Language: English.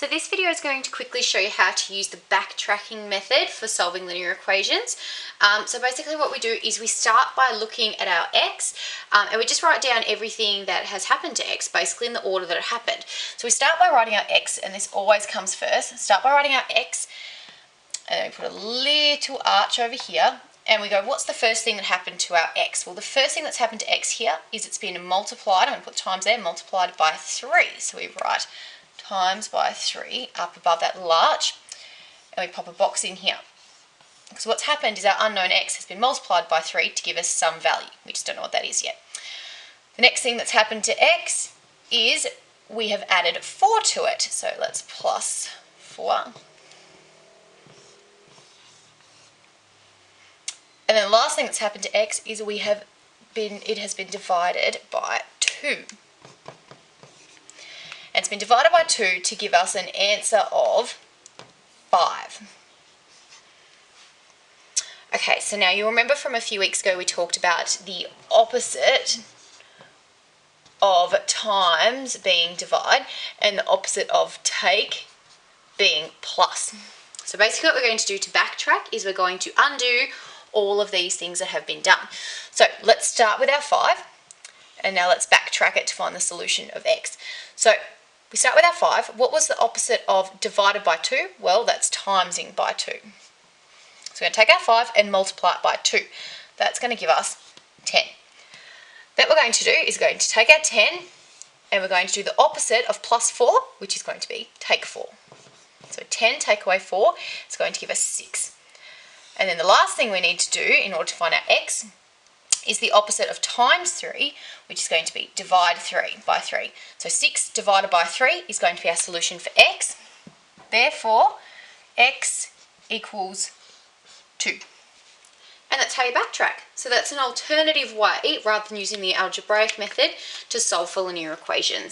So this video is going to quickly show you how to use the backtracking method for solving linear equations. So basically what we do is we start by looking at our x and we just write down everything that has happened to x, basically in the order that it happened. So we start by writing our x, and this always comes first. Start by writing our x, and then we put a little arch over here, and we go, what's the first thing that happened to our x? Well, the first thing that's happened to x here is it's been multiplied, I'm going to put times there, multiplied by 3. So we write times by 3 up above that little arch, and we pop a box in here. Because what's happened is our unknown x has been multiplied by 3 to give us some value. We just don't know what that is yet. The next thing that's happened to x is we have added 4 to it. So let's plus 4. And then the last thing that's happened to x is it has been divided by 2. And it's been divided by 2 to give us an answer of 5. Okay, so now you remember from a few weeks ago we talked about the opposite of times being divide and the opposite of take being plus. So basically what we're going to do to backtrack is we're going to undo all of these things that have been done. So let's start with our 5, and now let's backtrack it to find the solution of x. So we start with our 5. What was the opposite of divided by 2? Well, that's timesing by 2. So we're going to take our 5 and multiply it by 2. That's going to give us 10. Then what we're going to do is going to take our 10 and we're going to do the opposite of plus 4, which is going to be take 4. So 10 take away 4 is going to give us 6. And then the last thing we need to do in order to find our x is the opposite of times 3, which is going to be divide 3 by 3. So 6 divided by 3 is going to be our solution for x. Therefore, x equals 2. And that's how you backtrack. So that's an alternative way, rather than using the algebraic method, to solve for linear equations.